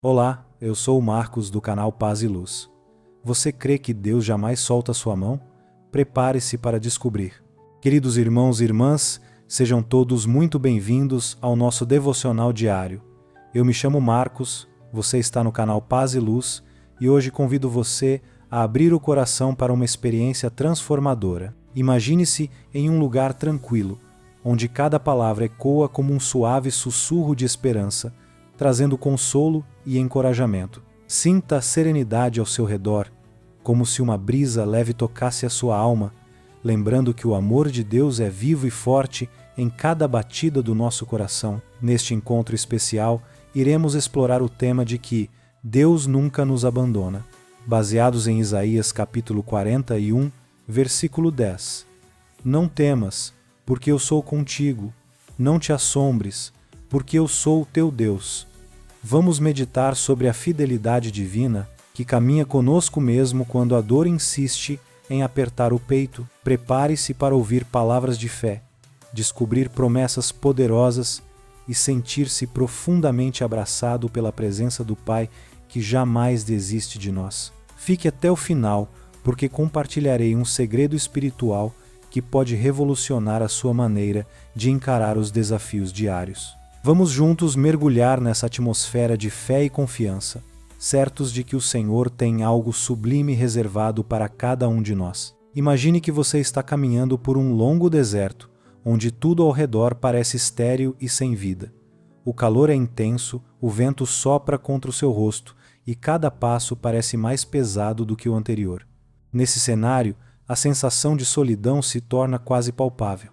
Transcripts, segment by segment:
Olá, eu sou o Marcos do canal Paz e Luz. Você crê que Deus jamais solta sua mão? Prepare-se para descobrir. Queridos irmãos e irmãs, sejam todos muito bem-vindos ao nosso devocional diário. Eu me chamo Marcos, você está no canal Paz e Luz e hoje convido você a abrir o coração para uma experiência transformadora. Imagine-se em um lugar tranquilo, onde cada palavra ecoa como um suave sussurro de esperança, trazendo consolo e encorajamento. Sinta a serenidade ao seu redor, como se uma brisa leve tocasse a sua alma, lembrando que o amor de Deus é vivo e forte em cada batida do nosso coração. Neste encontro especial, iremos explorar o tema de que Deus nunca nos abandona, baseados em Isaías capítulo 41, versículo 10. Não temas, porque eu sou contigo. Não te assombres, porque eu sou o teu Deus. Vamos meditar sobre a fidelidade divina que caminha conosco mesmo quando a dor insiste em apertar o peito. Prepare-se para ouvir palavras de fé, descobrir promessas poderosas e sentir-se profundamente abraçado pela presença do Pai que jamais desiste de nós. Fique até o final, porque compartilharei um segredo espiritual que pode revolucionar a sua maneira de encarar os desafios diários. Vamos juntos mergulhar nessa atmosfera de fé e confiança, certos de que o Senhor tem algo sublime reservado para cada um de nós. Imagine que você está caminhando por um longo deserto, onde tudo ao redor parece estéril e sem vida. O calor é intenso, o vento sopra contra o seu rosto e cada passo parece mais pesado do que o anterior. Nesse cenário, a sensação de solidão se torna quase palpável.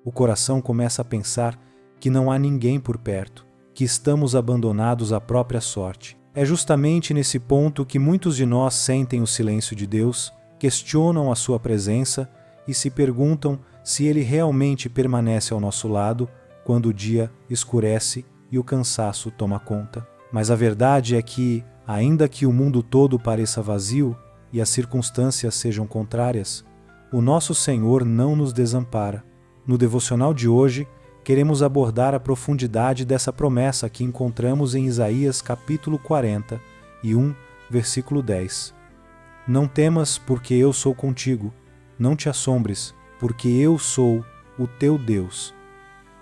O coração começa a pensar que não há ninguém por perto, que estamos abandonados à própria sorte. É justamente nesse ponto que muitos de nós sentem o silêncio de Deus, questionam a sua presença e se perguntam se Ele realmente permanece ao nosso lado quando o dia escurece e o cansaço toma conta. Mas a verdade é que, ainda que o mundo todo pareça vazio e as circunstâncias sejam contrárias, o nosso Senhor não nos desampara. No devocional de hoje, queremos abordar a profundidade dessa promessa que encontramos em Isaías capítulo 41, versículo 10. Não temas, porque eu sou contigo. Não te assombres, porque eu sou o teu Deus.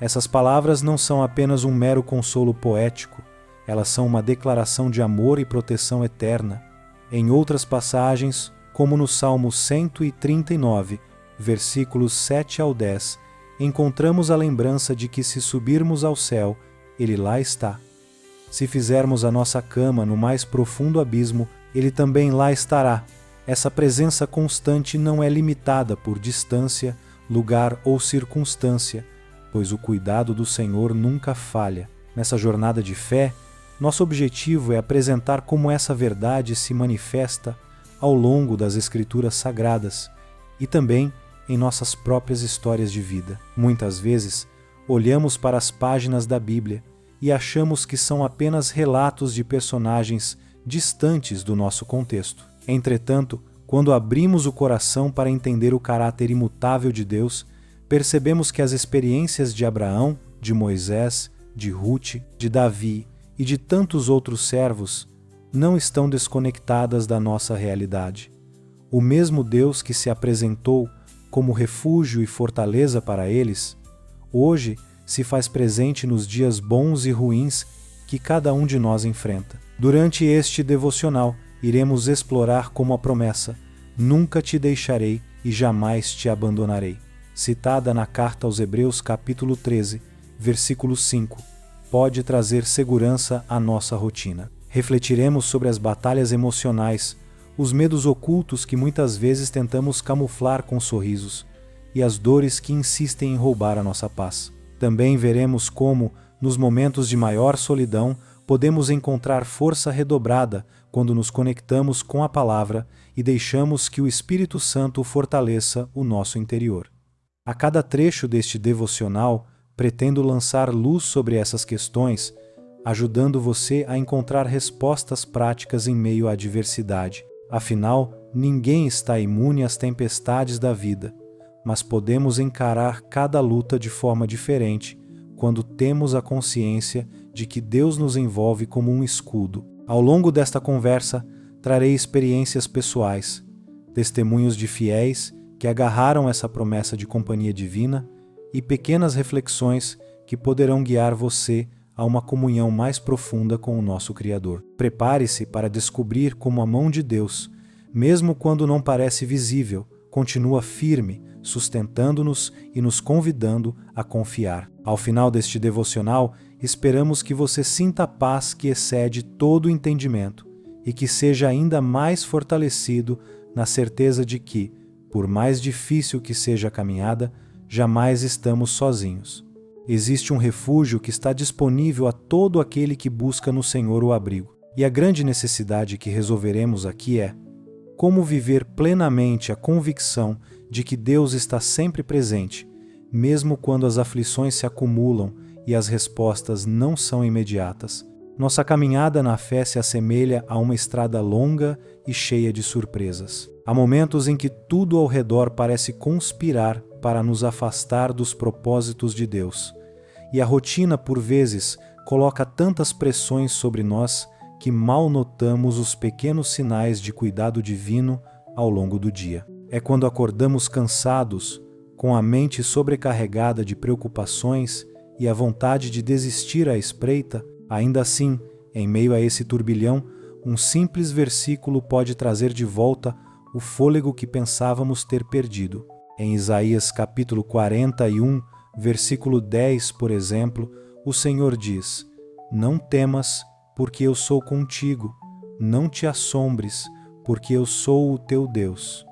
Essas palavras não são apenas um mero consolo poético, elas são uma declaração de amor e proteção eterna. Em outras passagens, como no Salmo 139, versículos 7 ao 10, encontramos a lembrança de que se subirmos ao céu, Ele lá está. Se fizermos a nossa cama no mais profundo abismo, Ele também lá estará. Essa presença constante não é limitada por distância, lugar ou circunstância, pois o cuidado do Senhor nunca falha. Nessa jornada de fé, nosso objetivo é apresentar como essa verdade se manifesta ao longo das Escrituras Sagradas e também em nossas próprias histórias de vida. Muitas vezes, olhamos para as páginas da Bíblia e achamos que são apenas relatos de personagens distantes do nosso contexto. Entretanto, quando abrimos o coração para entender o caráter imutável de Deus, percebemos que as experiências de Abraão, de Moisés, de Ruth, de Davi e de tantos outros servos não estão desconectadas da nossa realidade. O mesmo Deus que se apresentou como refúgio e fortaleza para eles, hoje se faz presente nos dias bons e ruins que cada um de nós enfrenta. Durante este devocional, iremos explorar como a promessa "Nunca te deixarei e jamais te abandonarei", citada na carta aos Hebreus capítulo 13, versículo 5, pode trazer segurança à nossa rotina. Refletiremos sobre as batalhas emocionais, os medos ocultos que muitas vezes tentamos camuflar com sorrisos e as dores que insistem em roubar a nossa paz. Também veremos como, nos momentos de maior solidão, podemos encontrar força redobrada quando nos conectamos com a palavra e deixamos que o Espírito Santo fortaleça o nosso interior. A cada trecho deste devocional, pretendo lançar luz sobre essas questões, ajudando você a encontrar respostas práticas em meio à adversidade. Afinal, ninguém está imune às tempestades da vida, mas podemos encarar cada luta de forma diferente quando temos a consciência de que Deus nos envolve como um escudo. Ao longo desta conversa, trarei experiências pessoais, testemunhos de fiéis que agarraram essa promessa de companhia divina e pequenas reflexões que poderão guiar você a uma comunhão mais profunda com o nosso Criador. Prepare-se para descobrir como a mão de Deus, mesmo quando não parece visível, continua firme, sustentando-nos e nos convidando a confiar. Ao final deste devocional, esperamos que você sinta a paz que excede todo o entendimento e que seja ainda mais fortalecido na certeza de que, por mais difícil que seja a caminhada, jamais estamos sozinhos. Existe um refúgio que está disponível a todo aquele que busca no Senhor o abrigo. E a grande necessidade que resolveremos aqui é como viver plenamente a convicção de que Deus está sempre presente, mesmo quando as aflições se acumulam e as respostas não são imediatas. Nossa caminhada na fé se assemelha a uma estrada longa e cheia de surpresas. Há momentos em que tudo ao redor parece conspirar para nos afastar dos propósitos de Deus. E a rotina, por vezes, coloca tantas pressões sobre nós que mal notamos os pequenos sinais de cuidado divino ao longo do dia. É quando acordamos cansados, com a mente sobrecarregada de preocupações e a vontade de desistir à espreita, ainda assim, em meio a esse turbilhão, um simples versículo pode trazer de volta o fôlego que pensávamos ter perdido. Em Isaías capítulo 41, versículo 10, por exemplo, o Senhor diz: "Não temas, porque eu sou contigo. Não te assombres, porque eu sou o teu Deus."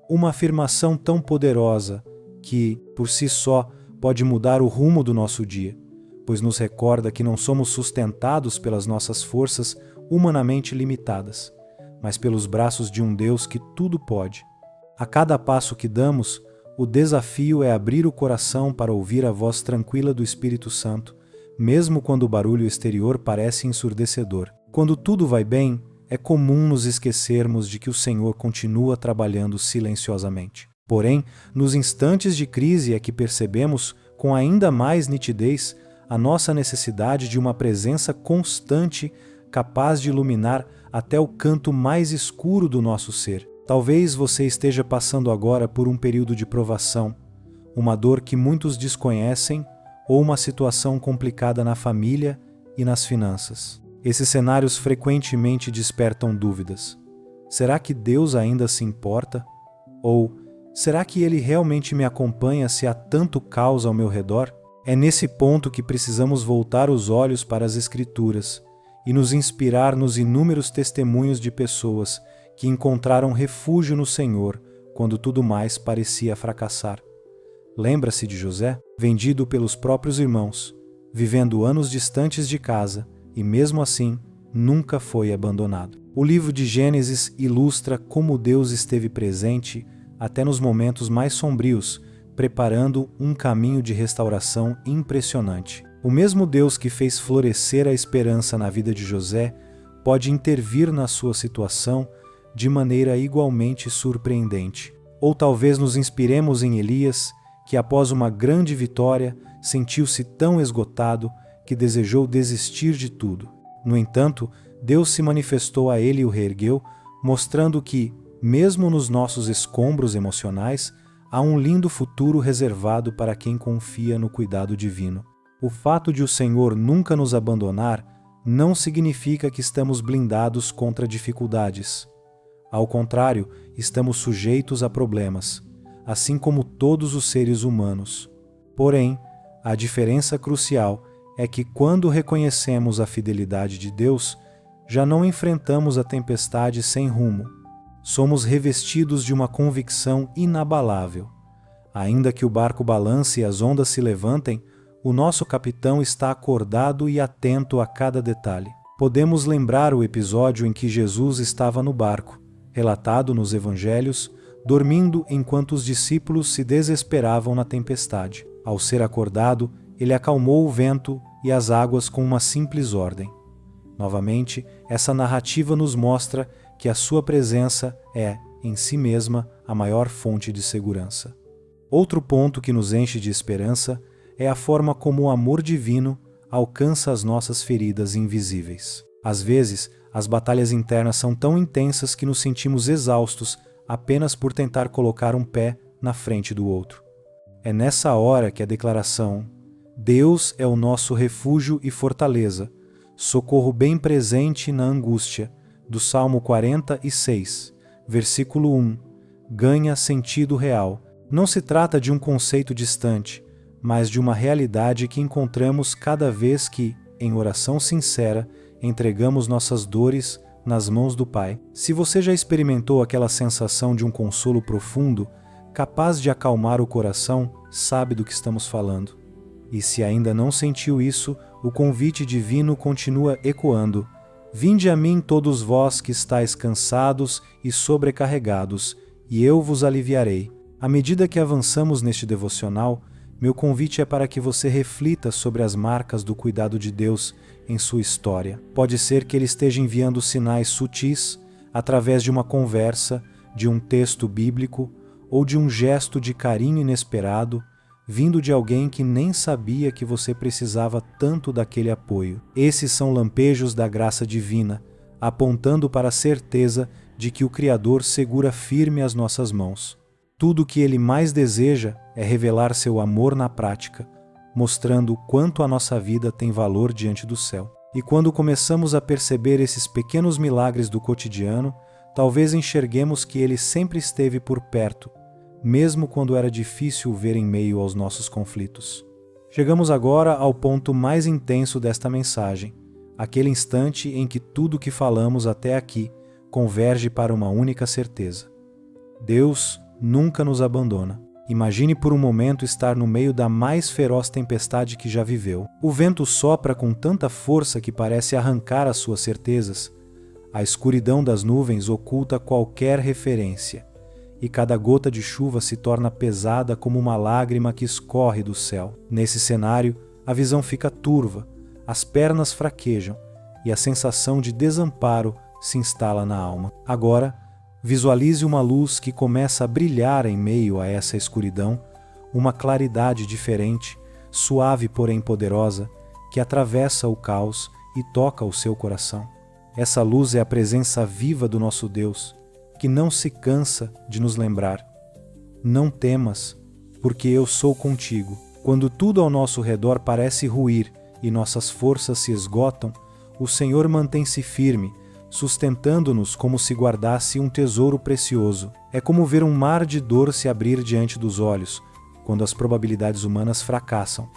Uma afirmação tão poderosa que, por si só, pode mudar o rumo do nosso dia, pois nos recorda que não somos sustentados pelas nossas forças humanamente limitadas, mas pelos braços de um Deus que tudo pode. A cada passo que damos, o desafio é abrir o coração para ouvir a voz tranquila do Espírito Santo, mesmo quando o barulho exterior parece ensurdecedor. Quando tudo vai bem, é comum nos esquecermos de que o Senhor continua trabalhando silenciosamente. Porém, nos instantes de crise é que percebemos, com ainda mais nitidez, a nossa necessidade de uma presença constante capaz de iluminar até o canto mais escuro do nosso ser. Talvez você esteja passando agora por um período de provação, uma dor que muitos desconhecem ou uma situação complicada na família e nas finanças. Esses cenários frequentemente despertam dúvidas. Será que Deus ainda se importa? Ou será que Ele realmente me acompanha se há tanto caos ao meu redor? É nesse ponto que precisamos voltar os olhos para as Escrituras e nos inspirar nos inúmeros testemunhos de pessoas que encontraram refúgio no Senhor quando tudo mais parecia fracassar. Lembra-se de José, vendido pelos próprios irmãos, vivendo anos distantes de casa e, mesmo assim, nunca foi abandonado. O livro de Gênesis ilustra como Deus esteve presente até nos momentos mais sombrios, preparando um caminho de restauração impressionante. O mesmo Deus que fez florescer a esperança na vida de José pode intervir na sua situação de maneira igualmente surpreendente. Ou talvez nos inspiremos em Elias, que após uma grande vitória sentiu-se tão esgotado que desejou desistir de tudo. No entanto, Deus se manifestou a ele e o reergueu, mostrando que, mesmo nos nossos escombros emocionais, há um lindo futuro reservado para quem confia no cuidado divino. O fato de o Senhor nunca nos abandonar não significa que estamos blindados contra dificuldades. Ao contrário, estamos sujeitos a problemas, assim como todos os seres humanos. Porém, a diferença crucial é que quando reconhecemos a fidelidade de Deus, já não enfrentamos a tempestade sem rumo. Somos revestidos de uma convicção inabalável. Ainda que o barco balance e as ondas se levantem, o nosso capitão está acordado e atento a cada detalhe. Podemos lembrar o episódio em que Jesus estava no barco, relatado nos evangelhos, dormindo enquanto os discípulos se desesperavam na tempestade. Ao ser acordado, ele acalmou o vento e as águas com uma simples ordem. Novamente, essa narrativa nos mostra que a sua presença é, em si mesma, a maior fonte de segurança. Outro ponto que nos enche de esperança é a forma como o amor divino alcança as nossas feridas invisíveis. Às vezes, as batalhas internas são tão intensas que nos sentimos exaustos apenas por tentar colocar um pé na frente do outro. É nessa hora que a declaração "Deus é o nosso refúgio e fortaleza, socorro bem presente na angústia", do Salmo 46, versículo 1, ganha sentido real. Não se trata de um conceito distante, mas de uma realidade que encontramos cada vez que, em oração sincera, entregamos nossas dores nas mãos do Pai. Se você já experimentou aquela sensação de um consolo profundo, capaz de acalmar o coração, sabe do que estamos falando. E se ainda não sentiu isso, o convite divino continua ecoando: "Vinde a mim todos vós que estáis cansados e sobrecarregados, e eu vos aliviarei." À medida que avançamos neste devocional, meu convite é para que você reflita sobre as marcas do cuidado de Deus em sua história. Pode ser que Ele esteja enviando sinais sutis através de uma conversa, de um texto bíblico ou de um gesto de carinho inesperado, vindo de alguém que nem sabia que você precisava tanto daquele apoio. Esses são lampejos da graça divina, apontando para a certeza de que o Criador segura firme as nossas mãos. Tudo o que Ele mais deseja é revelar seu amor na prática, mostrando o quanto a nossa vida tem valor diante do céu. E quando começamos a perceber esses pequenos milagres do cotidiano, talvez enxerguemos que Ele sempre esteve por perto, mesmo quando era difícil ver em meio aos nossos conflitos. Chegamos agora ao ponto mais intenso desta mensagem, aquele instante em que tudo o que falamos até aqui converge para uma única certeza: Deus nunca nos abandona. Imagine por um momento estar no meio da mais feroz tempestade que já viveu. O vento sopra com tanta força que parece arrancar as suas certezas. A escuridão das nuvens oculta qualquer referência, e cada gota de chuva se torna pesada como uma lágrima que escorre do céu. Nesse cenário, a visão fica turva, as pernas fraquejam e a sensação de desamparo se instala na alma. Agora, visualize uma luz que começa a brilhar em meio a essa escuridão, uma claridade diferente, suave porém poderosa, que atravessa o caos e toca o seu coração. Essa luz é a presença viva do nosso Deus, que não se cansa de nos lembrar: "Não temas, porque eu sou contigo." Quando tudo ao nosso redor parece ruir e nossas forças se esgotam, o Senhor mantém-se firme, sustentando-nos como se guardasse um tesouro precioso. É como ver um mar de dor se abrir diante dos olhos, quando as probabilidades humanas fracassam.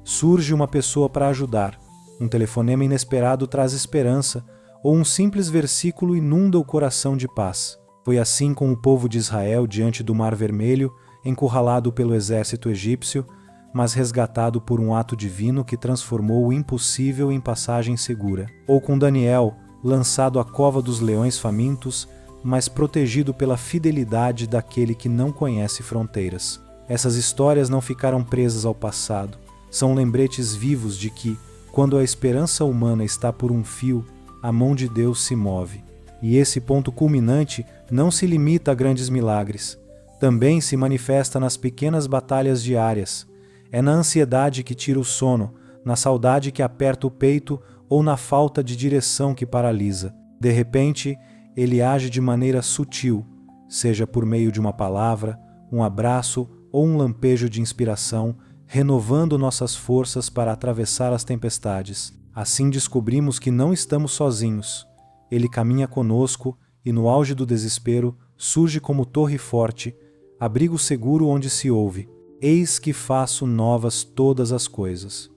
Surge uma pessoa para ajudar, um telefonema inesperado traz esperança, ou um simples versículo inunda o coração de paz. Foi assim com o povo de Israel diante do Mar Vermelho, encurralado pelo exército egípcio, mas resgatado por um ato divino que transformou o impossível em passagem segura. Ou com Daniel, lançado à cova dos leões famintos, mas protegido pela fidelidade daquele que não conhece fronteiras. Essas histórias não ficaram presas ao passado, são lembretes vivos de que, quando a esperança humana está por um fio, a mão de Deus se move. E esse ponto culminante não se limita a grandes milagres, também se manifesta nas pequenas batalhas diárias. É na ansiedade que tira o sono, na saudade que aperta o peito ou na falta de direção que paralisa. De repente, Ele age de maneira sutil, seja por meio de uma palavra, um abraço ou um lampejo de inspiração, renovando nossas forças para atravessar as tempestades. Assim descobrimos que não estamos sozinhos. Ele caminha conosco e, no auge do desespero, surge como torre forte, abrigo seguro onde se ouve: "Eis que faço novas todas as coisas."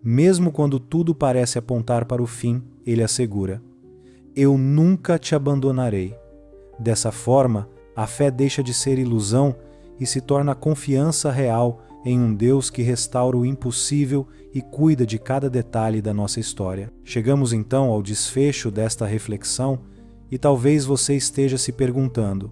Mesmo quando tudo parece apontar para o fim, Ele assegura: "Eu nunca te abandonarei." Dessa forma, a fé deixa de ser ilusão e se torna confiança real em um Deus que restaura o impossível e cuida de cada detalhe da nossa história. Chegamos então ao desfecho desta reflexão e talvez você esteja se perguntando: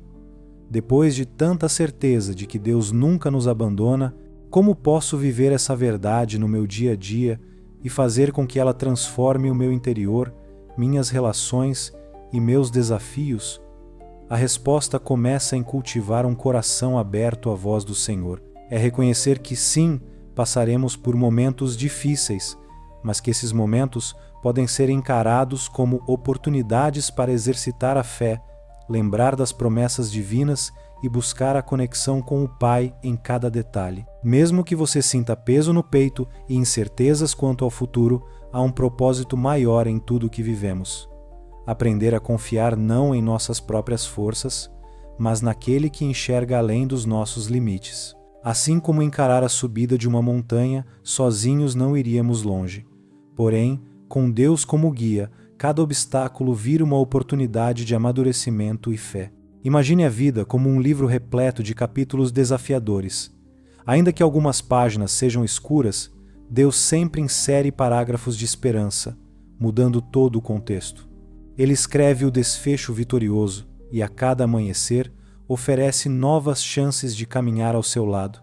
depois de tanta certeza de que Deus nunca nos abandona, como posso viver essa verdade no meu dia a dia e fazer com que ela transforme o meu interior, minhas relações e meus desafios? A resposta começa em cultivar um coração aberto à voz do Senhor. É reconhecer que sim, passaremos por momentos difíceis, mas que esses momentos podem ser encarados como oportunidades para exercitar a fé, lembrar das promessas divinas e buscar a conexão com o Pai em cada detalhe. Mesmo que você sinta peso no peito e incertezas quanto ao futuro, há um propósito maior em tudo o que vivemos. Aprender a confiar não em nossas próprias forças, mas naquele que enxerga além dos nossos limites. Assim como encarar a subida de uma montanha, sozinhos não iríamos longe. Porém, com Deus como guia, cada obstáculo vira uma oportunidade de amadurecimento e fé. Imagine a vida como um livro repleto de capítulos desafiadores. Ainda que algumas páginas sejam escuras, Deus sempre insere parágrafos de esperança, mudando todo o contexto. Ele escreve o desfecho vitorioso e, a cada amanhecer, oferece novas chances de caminhar ao seu lado.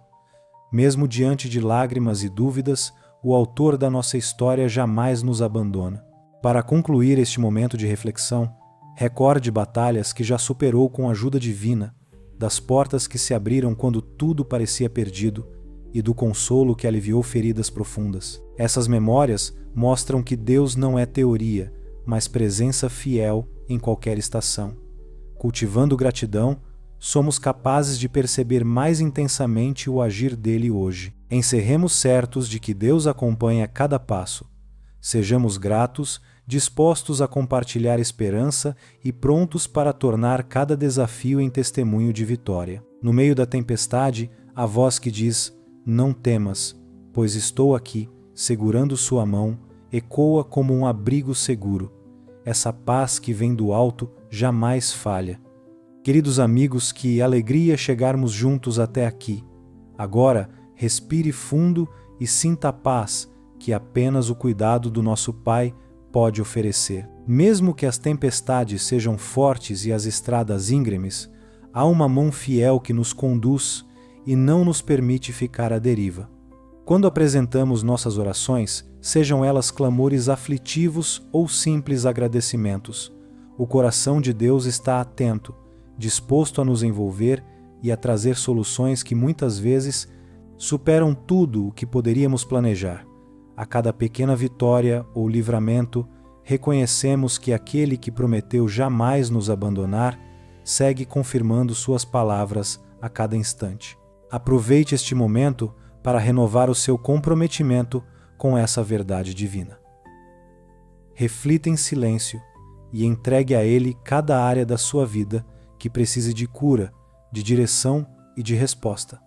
Mesmo diante de lágrimas e dúvidas, o autor da nossa história jamais nos abandona. Para concluir este momento de reflexão, recorde batalhas que já superou com a ajuda divina, das portas que se abriram quando tudo parecia perdido e do consolo que aliviou feridas profundas. Essas memórias mostram que Deus não é teoria, mas presença fiel em qualquer estação. Cultivando gratidão, somos capazes de perceber mais intensamente o agir dele hoje. Encerremos certos de que Deus acompanha cada passo. Sejamos gratos, dispostos a compartilhar esperança e prontos para tornar cada desafio em testemunho de vitória. No meio da tempestade, a voz que diz: "Não temas, pois estou aqui", segurando sua mão, ecoa como um abrigo seguro. Essa paz que vem do alto jamais falha. Queridos amigos, que alegria chegarmos juntos até aqui. Agora, respire fundo e sinta a paz que apenas o cuidado do nosso Pai pode oferecer. Mesmo que as tempestades sejam fortes e as estradas íngremes, há uma mão fiel que nos conduz e não nos permite ficar à deriva. Quando apresentamos nossas orações, sejam elas clamores aflitivos ou simples agradecimentos, o coração de Deus está atento, disposto a nos envolver e a trazer soluções que muitas vezes superam tudo o que poderíamos planejar. A cada pequena vitória ou livramento, reconhecemos que aquele que prometeu jamais nos abandonar segue confirmando suas palavras a cada instante. Aproveite este momento para renovar o seu comprometimento com essa verdade divina. Reflita em silêncio e entregue a Ele cada área da sua vida que precise de cura, de direção e de resposta.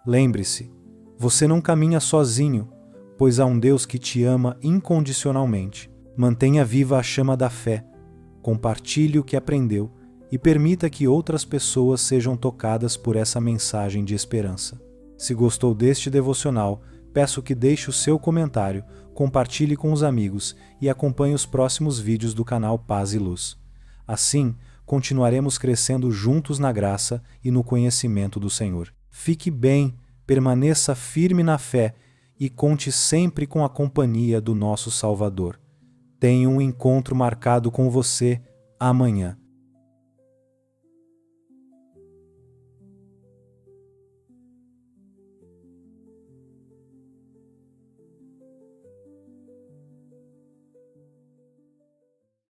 Lembre-se, você não caminha sozinho, pois há um Deus que te ama incondicionalmente. Mantenha viva a chama da fé, compartilhe o que aprendeu e permita que outras pessoas sejam tocadas por essa mensagem de esperança. Se gostou deste devocional, peço que deixe o seu comentário, compartilhe com os amigos e acompanhe os próximos vídeos do canal Paz e Luz. Assim, continuaremos crescendo juntos na graça e no conhecimento do Senhor. Fique bem, permaneça firme na fé e conte sempre com a companhia do nosso Salvador. Tenho um encontro marcado com você amanhã.